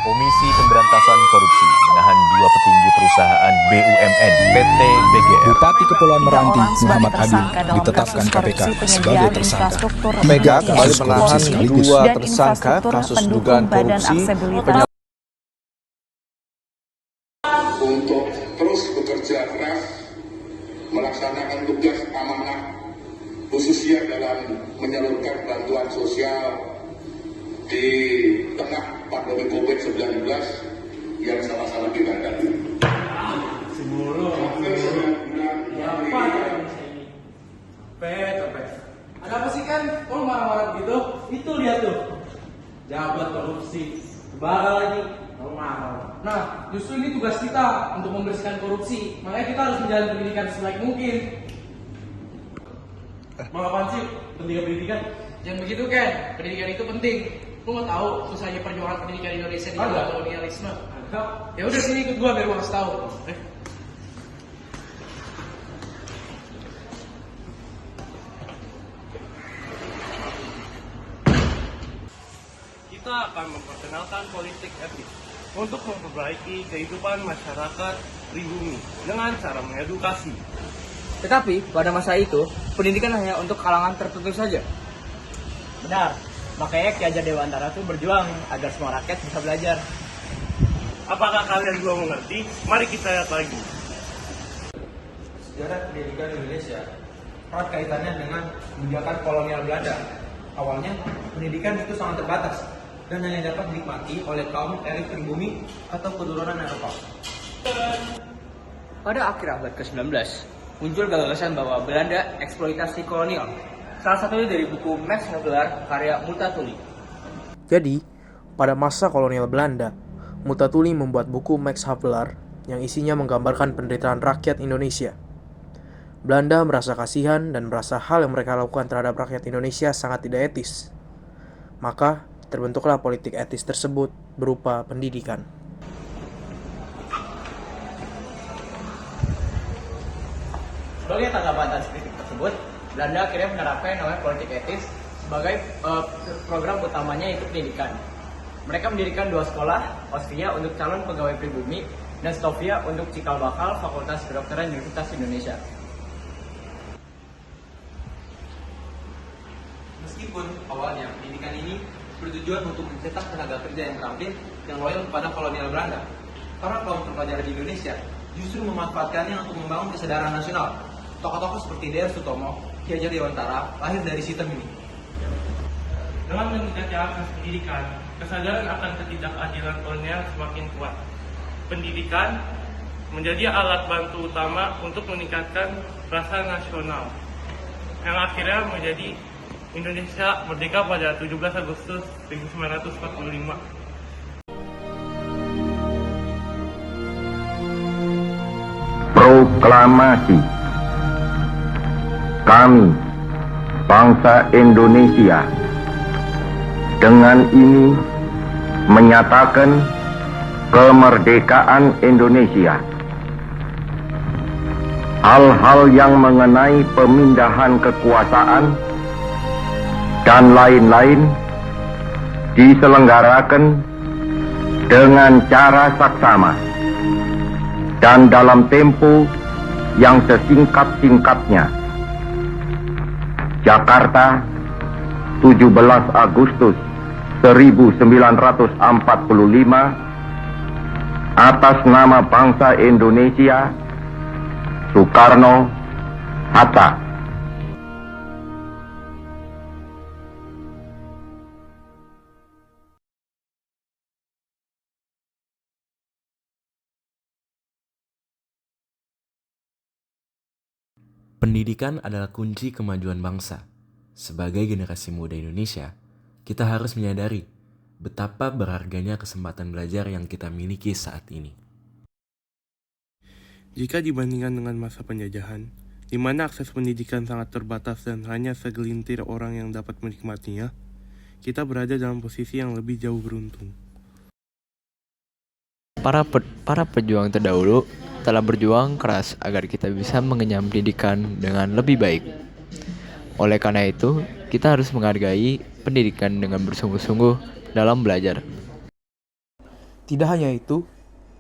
Komisi Pemberantasan Korupsi menahan dua petinggi perusahaan BUMN PT BGR. Bupati Kepulauan Meranti Muhammad Adil ditetapkan KPK sebagai tersangka. KPK kembali menahan dua tersangka kasus dugaan korupsi untuk terus bekerja keras melaksanakan tugas amanah khususnya dalam menyalurkan bantuan sosial di tengah pandemi COVID-19 yang sama-sama kita hadapi. Ada apa sih kan? Kok marah-marah begitu? Itu lihat tuh, jabat korupsi, kebara lagi, marah. Nah, justru ini tugas kita untuk membersihkan korupsi. Makanya kita harus menjalani pendidikan sebaik mungkin. Mau apaan sih? Pendidikan? Jangan begitu kan? Pendidikan itu penting. Lu mau tahu susahnya perjuangan pendidikan Indonesia di bawah kolonialisme? Ya udah sini ikut gua biar gua kasih tahu. Kita akan memperkenalkan politik etis untuk memperbaiki kehidupan masyarakat pribumi dengan cara mengedukasi. Tetapi pada masa itu, pendidikan hanya untuk kalangan tertentu saja. Benar, makanya Ki Hajar Dewantara itu berjuang agar semua rakyat bisa belajar. Apakah kalian belum mengerti? Mari kita lihat lagi. Sejarah pendidikan Indonesia erat kaitannya dengan kebijakan kolonial Belanda. Awalnya, pendidikan itu sangat terbatas dan hanya dapat dinikmati oleh kaum elit pribumi atau keturunan Eropa. Pada akhir abad ke-19, muncul gagasan bahwa Belanda eksploitasi kolonial. Salah satunya dari buku Max Havelaar karya Multatuli. Jadi, pada masa kolonial Belanda, Multatuli membuat buku Max Havelaar yang isinya menggambarkan penderitaan rakyat Indonesia. Belanda merasa kasihan dan merasa hal yang mereka lakukan terhadap rakyat Indonesia sangat tidak etis. Maka, terbentuklah politik etis tersebut berupa pendidikan. Sebagai tanggapan atas kritik tersebut, Belanda akhirnya menerapkan yang namanya politik etis sebagai program utamanya yaitu pendidikan. Mereka mendirikan dua sekolah, Osvia untuk calon pegawai pribumi dan Stovia untuk cikal bakal Fakultas Kedokteran Universitas Indonesia. Meskipun awalnya pendidikan ini bertujuan untuk mencetak tenaga kerja yang terampil yang loyal kepada kolonial Belanda, para kaum terpelajar di Indonesia justru memanfaatkannya untuk membangun kesadaran nasional. Tokoh-tokoh seperti DR Sutomo, Ki Hajar Dewantara lahir dari sistem ini. Dengan meningkatnya akses pendidikan, kesadaran akan ketidakadilan kolonial semakin kuat. Pendidikan menjadi alat bantu utama untuk meningkatkan rasa nasional, yang akhirnya menjadi Indonesia merdeka pada 17 Agustus 1945. Proklamasi. Kami, bangsa Indonesia, dengan ini menyatakan kemerdekaan Indonesia. Hal-hal yang mengenai pemindahan kekuasaan dan lain-lain diselenggarakan dengan cara saksama dan dalam tempo yang sesingkat-singkatnya. Jakarta, 17 Agustus 1945, atas nama bangsa Indonesia, Soekarno Hatta. Pendidikan adalah kunci kemajuan bangsa. Sebagai generasi muda Indonesia, kita harus menyadari betapa berharganya kesempatan belajar yang kita miliki saat ini. Jika dibandingkan dengan masa penjajahan, di mana akses pendidikan sangat terbatas dan hanya segelintir orang yang dapat menikmatinya, kita berada dalam posisi yang lebih jauh beruntung. Para pejuang terdahulu telah berjuang keras agar kita bisa mengenyam pendidikan dengan lebih baik. Oleh karena itu, kita harus menghargai pendidikan dengan bersungguh-sungguh dalam belajar. Tidak hanya itu,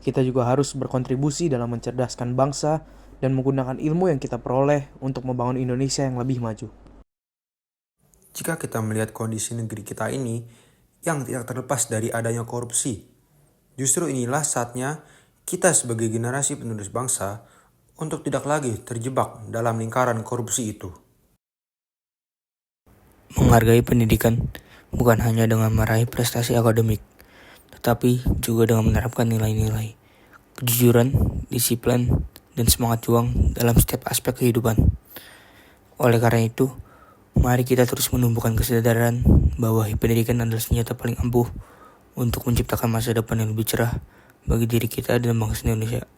kita juga harus berkontribusi dalam mencerdaskan bangsa dan menggunakan ilmu yang kita peroleh untuk membangun Indonesia yang lebih maju. Jika kita melihat kondisi negeri kita ini yang tidak terlepas dari adanya korupsi, justru inilah saatnya kita sebagai generasi penerus bangsa untuk tidak lagi terjebak dalam lingkaran korupsi itu. Menghargai pendidikan bukan hanya dengan meraih prestasi akademik, tetapi juga dengan menerapkan nilai-nilai, kejujuran, disiplin, dan semangat juang dalam setiap aspek kehidupan. Oleh karena itu, mari kita terus menumbuhkan kesadaran bahwa pendidikan adalah senjata paling ampuh untuk menciptakan masa depan yang lebih cerah bagi diri kita dan bangsa Indonesia.